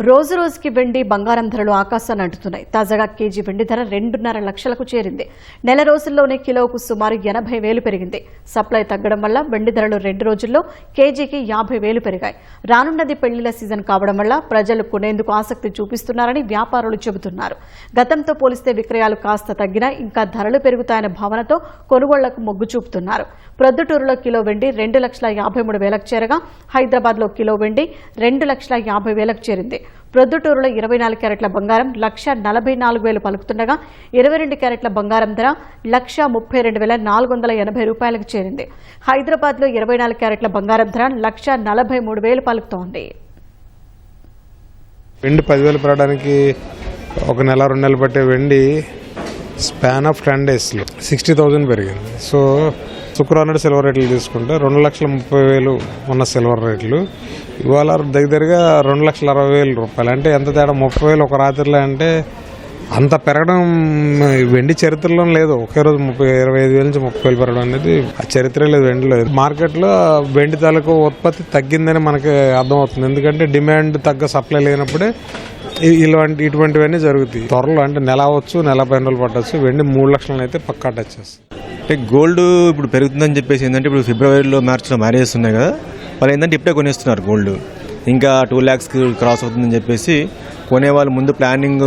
రోజు రోజుకి వెండి బంగారం ధరలు ఆకాశాన్ని అంటుతున్నాయి. తాజాగా కేజీ వెండి ధర 2.5 లక్షలకు చేరింది. నెల రోజుల్లోనే కిలోకు సుమారు 80,000 పెరిగింది. సప్లై తగ్గడం వల్ల వెండి ధరలు 2 రోజుల్లో కేజీకి 50,000 పెరిగాయి. రానున్నది పెళ్లిళ్ల సీజన్ కావడం వల్ల ప్రజలు కొనేందుకు ఆసక్తి చూపిస్తున్నారని వ్యాపారులు చెబుతున్నారు. గతంతో పోలిస్తే విక్రయాలు కాస్త తగ్గినా ఇంకా ధరలు పెరుగుతాయనే భావనతో కొనుగోళ్లకు మొగ్గు చూపుతున్నారు. ప్రొద్దుటూరులో కిలో వెండి 2,53,000కు చేరగా హైదరాబాద్లో కిలో వెండి 2,50,000కు చేరింది. ప్రొద్దుటూరులో 24 క్యారెట్ల బంగారం 1,44,000 పలుకుతుండగా 22 క్యారెట్ల బంగారం ధర 1,32,480 రూపాయలకు చేరింది. హైదరాబాద్లో 24 క్యారెట్ల బంగారం ధర 1,43,000 పలుకుతోంది. వెండి 10,000 పెరగడానికి ఒక నెల 2 నెలలు పట్టే వెండి స్పాన్ ఆఫ్ 10 డేస్లో 60,000 పెరిగింది. సో శుక్రవారం సిల్వర్ రేట్లు తీసుకుంటే 2,30,000 ఉన్న సిల్వర్ రేట్లు ఇవాళ దగ్గరగా 2,60,000 రూపాయలు. అంటే ఎంత తేడా, 30,000 ఒక రాత్రిలో. అంటే అంత పెరగడం వెండి చరిత్రలో లేదు. ఒకే రోజు 25,000 నుంచి 30,000 పెరగడం అనేది ఆ చరిత్ర లేదు వెండిలో. మార్కెట్లో వెండి తాలూకు ఉత్పత్తి తగ్గిందని మనకి అర్థమవుతుంది. ఎందుకంటే డిమాండ్ తగ్గ సప్లై లేనప్పుడే ఇటువంటివన్నీ జరుగుతాయి. త్వరలో అంటే నెల అవ్వచ్చు, నెల 15 రోజులు పట్టవచ్చు. వెండి 3 లక్షలను అయితే పక్కా టచ్ చేస్తుంది. అంటే గోల్డ్ ఇప్పుడు పెరుగుతుందని చెప్పేసి ఏంటంటే ఇప్పుడు ఫిబ్రవరిలో మార్చిలో మ్యారేజెస్ ఉన్నాయి కదా, వాళ్ళు ఏంటంటే ఇప్పుడే కొనేస్తున్నారు గోల్డ్. ఇంకా 2 lakhsకి క్రాస్ అవుతుందని చెప్పేసి కొనేవాళ్ళు ముందు ప్లానింగ్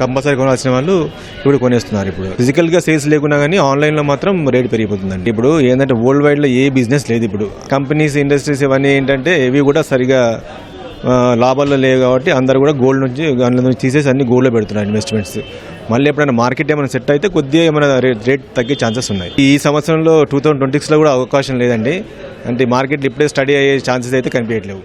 కంపల్సరీ కొనాల్సిన వాళ్ళు ఇప్పుడు కొనేస్తున్నారు. ఇప్పుడు ఫిజికల్గా సేల్స్ లేకున్నా కానీ ఆన్లైన్లో మాత్రం రేట్ పెరిగిపోతుందండి. ఇప్పుడు ఏంటంటే వరల్డ్ వైడ్లో ఏ బిజినెస్ లేదు. ఇప్పుడు కంపెనీస్, ఇండస్ట్రీస్ ఇవన్నీ ఏంటంటే ఇవి కూడా సరిగా లాభాల్లో లేవు కాబట్టి అందరూ కూడా గోల్డ్ నుంచి అందులో నుంచి తీసేసి అన్ని గోల్డ్లో పెడుతున్నారు ఇన్వెస్ట్మెంట్స్. మళ్ళీ ఎప్పుడైనా మార్కెట్ ఏమైనా సెట్ అయితే కొద్దిగా ఏమైనా రేట్ తగ్గే ఛాన్సెస్ ఉన్నాయి. ఈ సంవత్సరంలో 2026లో కూడా అవకాశం లేదండి. అంటే మార్కెట్లు ఇప్పుడే స్టడీ అయ్యే ఛాన్సెస్ అయితే కనిపించట్లేవు.